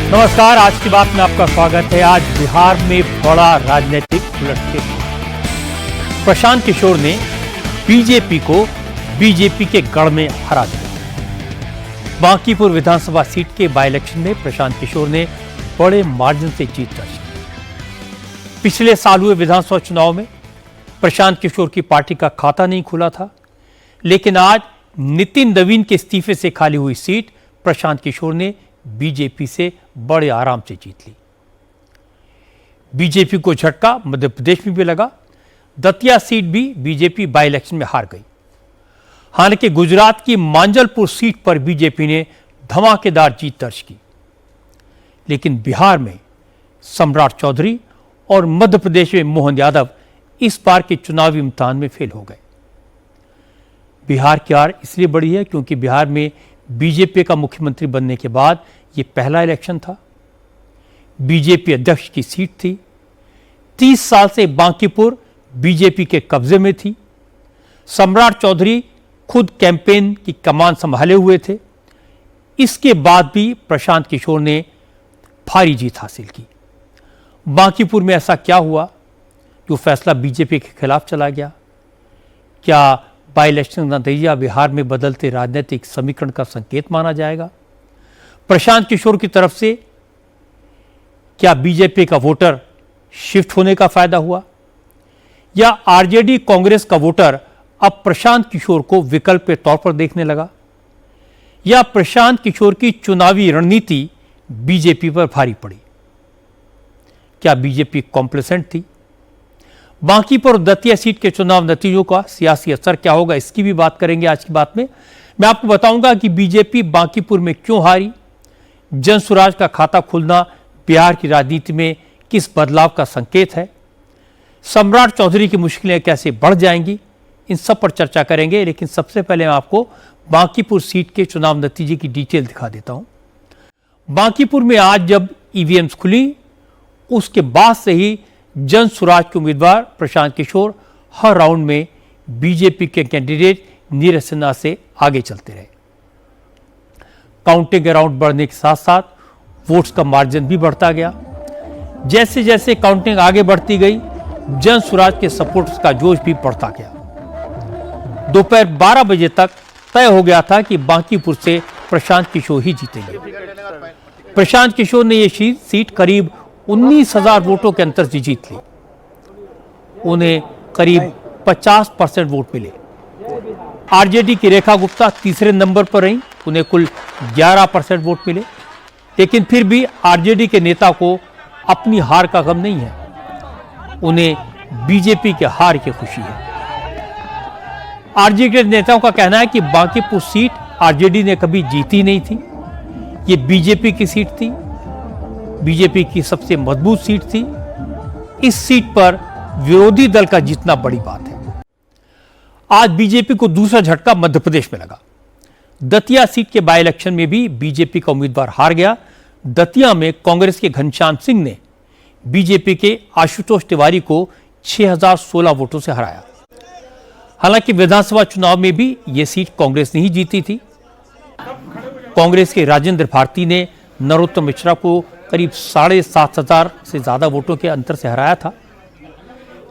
नमस्कार, आज की बात में आपका स्वागत है। आज बिहार में बड़ा राजनीतिक उलटफेर। प्रशांत किशोर ने बीजेपी को बीजेपी के गढ़ में हरा दिया। बांकीपुर विधानसभा सीट के बाई इलेक्शन में प्रशांत किशोर ने बड़े मार्जिन से जीत दर्ज की। पिछले साल हुए विधानसभा चुनाव में प्रशांत किशोर की पार्टी का खाता नहीं खुला था, लेकिन आज नितिन नवीन के इस्तीफे से खाली हुई सीट प्रशांत किशोर ने बीजेपी से बड़े आराम से जीत ली। बीजेपी को झटका मध्य प्रदेश में भी लगा। दतिया सीट भी बीजेपी बाई इलेक्शन में हार गई। हालांकि गुजरात की मांजलपुर सीट पर बीजेपी ने धमाकेदार जीत दर्ज की, लेकिन बिहार में सम्राट चौधरी और मध्य प्रदेश में मोहन यादव इस बार के चुनावी इम्तिहान में फेल हो गए। बिहार की हार इसलिए बड़ी है क्योंकि बिहार में बीजेपी का मुख्यमंत्री बनने के बाद यह पहला इलेक्शन था। बीजेपी अध्यक्ष की सीट थी। 30 साल से बांकीपुर बीजेपी के कब्जे में थी। सम्राट चौधरी खुद कैंपेन की कमान संभाले हुए थे। इसके बाद भी प्रशांत किशोर ने भारी जीत हासिल की। बांकीपुर में ऐसा क्या हुआ जो फैसला बीजेपी के खिलाफ चला गया? क्या बाई इलेक्शन का नतीजा बिहार में बदलते राजनीतिक समीकरण का संकेत माना जाएगा? प्रशांत किशोर की तरफ से क्या बीजेपी का वोटर शिफ्ट होने का फायदा हुआ, या आरजेडी कांग्रेस का वोटर अब प्रशांत किशोर को विकल्प के तौर पर देखने लगा, या प्रशांत किशोर की चुनावी रणनीति बीजेपी पर भारी पड़ी? क्या बीजेपी कॉम्प्लेसेंट थी? बांकीपुर और दतिया सीट के चुनाव नतीजों का सियासी असर क्या होगा, इसकी भी बात करेंगे आज की बात में। मैं आपको बताऊंगा कि बीजेपी बांकीपुर में क्यों हारी, जनसुराज का खाता खुलना बिहार की राजनीति में किस बदलाव का संकेत है, सम्राट चौधरी की मुश्किलें कैसे बढ़ जाएंगी, इन सब पर चर्चा करेंगे। लेकिन सबसे पहले मैं आपको बांकीपुर सीट के चुनाव नतीजे की डिटेल दिखा देता हूं। बांकीपुर में आज जब ईवीएम्स खुली, उसके बाद से ही जनसुराज के उम्मीदवार प्रशांत किशोर हर राउंड में बीजेपी के कैंडिडेट नीरज सिन्हा से आगे चलते रहे। काउंटिंग राउंड बढ़ने के साथ साथ वोट्स का मार्जिन भी बढ़ता गया। जैसे जैसे काउंटिंग आगे बढ़ती गई, जनसुराज के सपोर्टर्स का जोश भी बढ़ता गया। दोपहर 12 बजे तक तय हो गया था कि बांकीपुर से प्रशांत किशोर ही जीतेंगे। प्रशांत किशोर ने यह सीट करीब 19,000 वोटों के अंतर से जीत ली। उन्हें करीब 50% वोट मिले। आरजेडी की रेखा गुप्ता तीसरे नंबर पर रहीं, उन्हें कुल 11% वोट मिले। लेकिन फिर भी आरजेडी के नेता को अपनी हार का गम नहीं है, उन्हें बीजेपी के हार की खुशी है। आरजेडी के नेताओं का कहना है कि बांकीपुर सीट आरजेडी ने कभी जीती नहीं थी, ये बीजेपी की सीट थी, बीजेपी की सबसे मजबूत सीट थी। इस सीट पर विरोधी दल का जीतना बड़ी बात है। आज बीजेपी को दूसरा झटका मध्य प्रदेश में लगा। दतिया सीट के बाई इलेक्शन में भी बीजेपी का उम्मीदवार हार गया। दतिया में कांग्रेस के घनश्याम सिंह ने बीजेपी के आशुतोष तिवारी को 6016 वोटों से हराया। हालांकि विधानसभा चुनाव में भी यह सीट कांग्रेस ने ही जीती थी। कांग्रेस के राजेंद्र भारती ने नरोत्तम मिश्रा को करीब 7,500 से ज्यादा वोटों के अंतर से हराया था।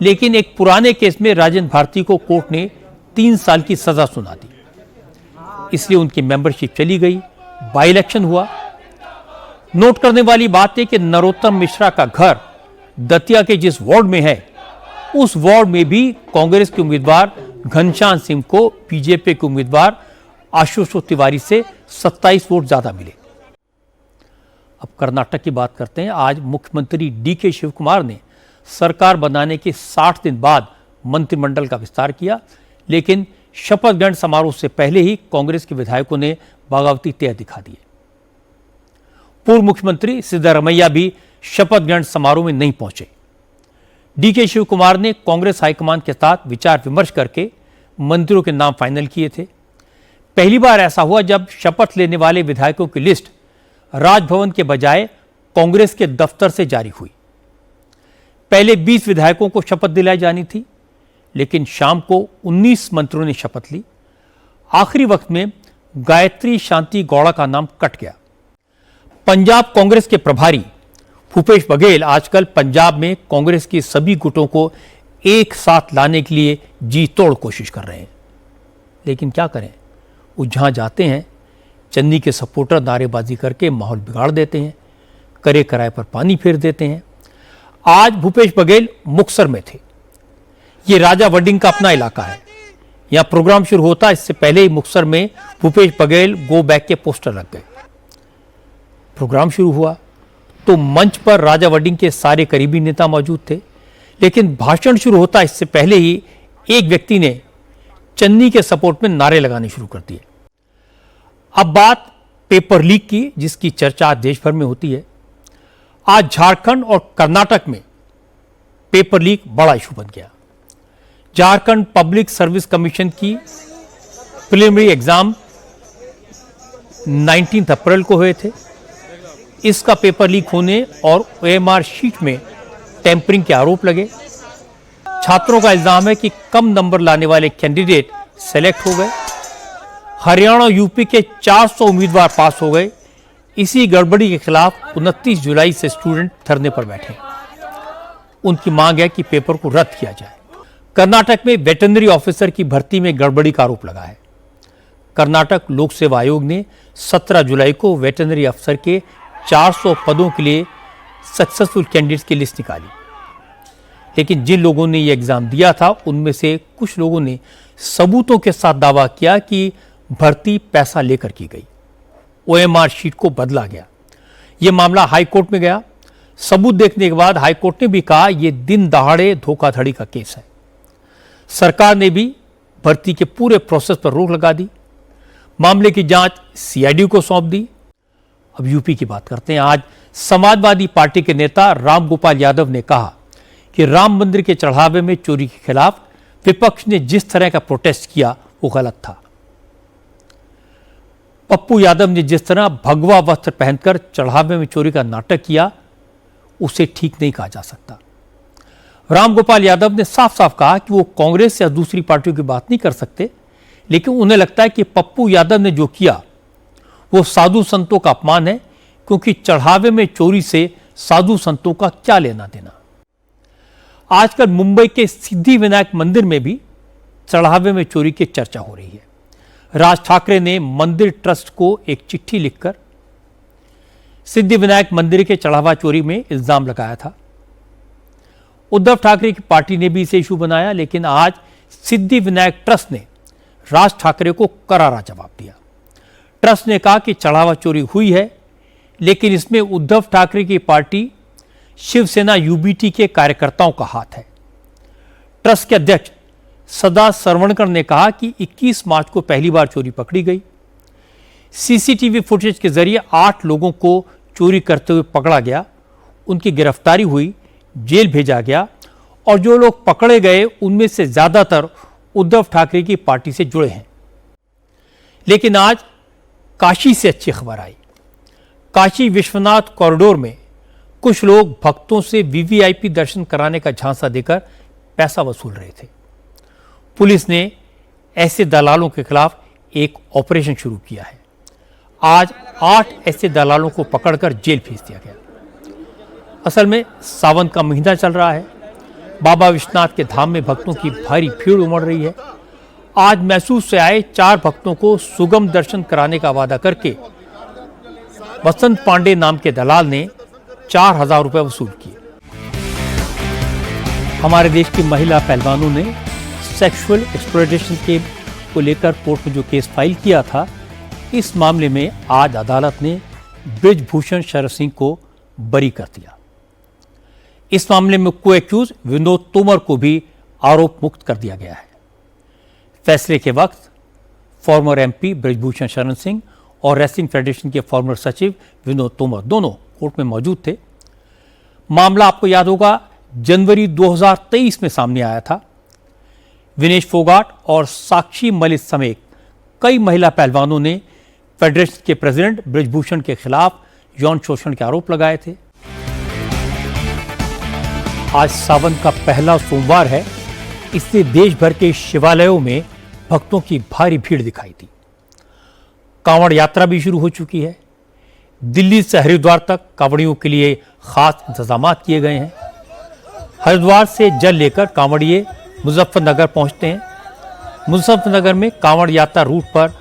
लेकिन एक पुराने केस में राजेंद्र भारती को कोर्ट ने 3 साल की सजा सुना दी, इसलिए उनकी मेंबरशिप चली गई। बाई इलेक्शन हुआ। नोट करने वाली बात है कि नरोत्तम मिश्रा का घर दतिया के जिस वार्ड में है, उस वार्ड में भी कांग्रेस के उम्मीदवार घनश्याम सिंह को बीजेपी के उम्मीदवार आशुतोष तिवारी से 27 वोट ज्यादा मिले। अब कर्नाटक की बात करते हैं। आज मुख्यमंत्री डीके शिव कुमार ने सरकार बनाने के 60 दिन बाद मंत्रिमंडल का विस्तार किया, लेकिन शपथ ग्रहण समारोह से पहले ही कांग्रेस के विधायकों ने बगावती तेवर दिखा दिए। पूर्व मुख्यमंत्री सिद्धरमैया भी शपथ ग्रहण समारोह में नहीं पहुंचे। डीके शिव कुमार ने कांग्रेस हाईकमान के साथ विचार विमर्श करके मंत्रियों के नाम फाइनल किए थे। पहली बार ऐसा हुआ जब शपथ लेने वाले विधायकों की लिस्ट राजभवन के बजाय कांग्रेस के दफ्तर से जारी हुई। पहले 20 विधायकों को शपथ दिलाई जानी थी, लेकिन शाम को 19 मंत्रियों ने शपथ ली। आखिरी वक्त में गायत्री शांति गौड़ा का नाम कट गया। पंजाब कांग्रेस के प्रभारी भूपेश बघेल आजकल पंजाब में कांग्रेस के सभी गुटों को एक साथ लाने के लिए जी तोड़ कोशिश कर रहे हैं, लेकिन क्या करें, वो जहां जाते हैं चन्नी के सपोर्टर नारेबाजी करके माहौल बिगाड़ देते हैं, करे कराए पर पानी फेर देते हैं। आज भूपेश बघेल मुक्तसर में थे। ये राजा वडिंग का अपना इलाका है। यहां प्रोग्राम शुरू होता इससे पहले ही मुक्तसर में भूपेश बघेल गो बैक के पोस्टर लग गए। प्रोग्राम शुरू हुआ तो मंच पर राजा वडिंग के सारे करीबी नेता मौजूद थे, लेकिन भाषण शुरू होता इससे पहले ही एक व्यक्ति ने चन्नी के सपोर्ट में नारे लगाने शुरू कर दिए। अब बात पेपर लीक की, जिसकी चर्चा आज देश भर में होती है। आज झारखंड और कर्नाटक में पेपर लीक बड़ा इशू बन गया। झारखंड पब्लिक सर्विस कमीशन की प्रिलिमिनरी एग्जाम 19 अप्रैल को हुए थे। इसका पेपर लीक होने और ओएमआर शीट में टेम्परिंग के आरोप लगे। छात्रों का इल्जाम है कि कम नंबर लाने वाले कैंडिडेट सेलेक्ट हो गए। हरियाणा और यूपी के 400 उम्मीदवार पास हो गए। इसी गड़बड़ी के खिलाफ 29 जुलाई से स्टूडेंट धरने पर बैठे। उनकी मांग है कि पेपर को रद्द किया जाए। कर्नाटक में वेटरनरी ऑफिसर की भर्ती में गड़बड़ी का आरोप लगा है। कर्नाटक लोक सेवा आयोग ने 17 जुलाई को वेटरनरी अफसर के 400 पदों के लिए सक्सेसफुल कैंडिडेट्स की लिस्ट निकाली, लेकिन जिन लोगों ने यह एग्जाम दिया था उनमें से कुछ लोगों ने सबूतों के साथ दावा किया कि भर्ती पैसा लेकर की गई। ओएमआर शीट को बदला गया। यह मामला हाईकोर्ट में गया। सबूत देखने के बाद हाईकोर्ट ने भी कहा यह दिन दहाड़े धोखाधड़ी का केस है। सरकार ने भी भर्ती के पूरे प्रोसेस पर रोक लगा दी। मामले की जांच सीआईडी को सौंप दी। अब यूपी की बात करते हैं। आज समाजवादी पार्टी के नेता रामगोपाल यादव ने कहा कि राम मंदिर के चढ़ावे में चोरी के खिलाफ विपक्ष ने जिस तरह का प्रोटेस्ट किया वो गलत था। पप्पू यादव ने जिस तरह भगवा वस्त्र पहनकर चढ़ावे में चोरी का नाटक किया उसे ठीक नहीं कहा जा सकता। रामगोपाल यादव ने साफ साफ कहा कि वो कांग्रेस या दूसरी पार्टियों की बात नहीं कर सकते, लेकिन उन्हें लगता है कि पप्पू यादव ने जो किया वो साधु संतों का अपमान है, क्योंकि चढ़ावे में चोरी से साधु संतों का क्या लेना देना। आजकल मुंबई के सिद्धिविनायक मंदिर में भी चढ़ावे में चोरी की चर्चा हो रही है। राज ठाकरे ने मंदिर ट्रस्ट को एक चिट्ठी लिखकर सिद्धिविनायक मंदिर के चढ़ावा चोरी में इल्जाम लगाया था। उद्धव ठाकरे की पार्टी ने भी इसे इशू बनाया, लेकिन आज सिद्धिविनायक ट्रस्ट ने राज ठाकरे को करारा जवाब दिया। ट्रस्ट ने कहा कि चढ़ावा चोरी हुई है, लेकिन इसमें उद्धव ठाकरे की पार्टी शिवसेना यूबीटी के कार्यकर्ताओं का हाथ है। ट्रस्ट के अध्यक्ष सदा सरवणकर ने कहा कि 21 मार्च को पहली बार चोरी पकड़ी गई। सीसीटीवी फुटेज के जरिए 8 लोगों को चोरी करते हुए पकड़ा गया। उनकी गिरफ्तारी हुई, जेल भेजा गया, और जो लोग पकड़े गए उनमें से ज्यादातर उद्धव ठाकरे की पार्टी से जुड़े हैं। लेकिन आज काशी से अच्छी खबर आई। काशी विश्वनाथ कॉरिडोर में कुछ लोग भक्तों से वीवीआईपी दर्शन कराने का झांसा देकर पैसा वसूल रहे थे। पुलिस ने ऐसे दलालों के खिलाफ एक ऑपरेशन शुरू किया है। आज 8 ऐसे दलालों को पकड़कर जेल भेज दिया गया। असल में सावन का महीना चल रहा है। बाबा विश्वनाथ के धाम में भक्तों की भारी भीड़ उमड़ रही है। आज मैसूर से आए 4 भक्तों को सुगम दर्शन कराने का वादा करके वसंत पांडे नाम के दलाल ने 4000 रुपए वसूल किए। हमारे देश की महिला पहलवानों ने सेक्सुअल एक्सप्लॉयटेशन के को लेकर कोर्ट में जो केस फाइल किया था, इस मामले में आज अदालत ने ब्रिजभूषण शरण सिंह को बरी कर दिया। इस मामले में को एक्यूज विनोद तोमर को भी आरोप मुक्त कर दिया गया है। फैसले के वक्त फॉर्मर एमपी ब्रिजभूषण शरण सिंह और रेसलिंग फेडरेशन के फॉर्मर सचिव विनोद तोमर दोनों कोर्ट में मौजूद थे। मामला आपको याद होगा जनवरी 2023 में सामने आया था। विनेश फोगाट और साक्षी मलिक समेत कई महिला पहलवानों ने फेडरेशन के प्रेसिडेंट ब्रिजभूषण के खिलाफ यौन शोषण के आरोप लगाए थे। आज सावन का पहला सोमवार है, इसलिए देश भर के शिवालयों में भक्तों की भारी भीड़ दिखाई दी। कांवड़ यात्रा भी शुरू हो चुकी है। दिल्ली से हरिद्वार तक कांवड़ियों के लिए खास इंतजाम किए गए हैं। हरिद्वार से जल लेकर कांवड़िए मुजफ्फरनगर पहुंचते हैं। मुजफ्फरनगर में कांवड़ यात्रा रूट पर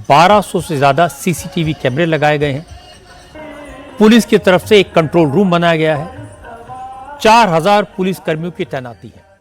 1200 से ज़्यादा सीसीटीवी कैमरे लगाए गए हैं। पुलिस की तरफ से एक कंट्रोल रूम बनाया गया है। 4000 पुलिस कर्मियों की तैनाती है।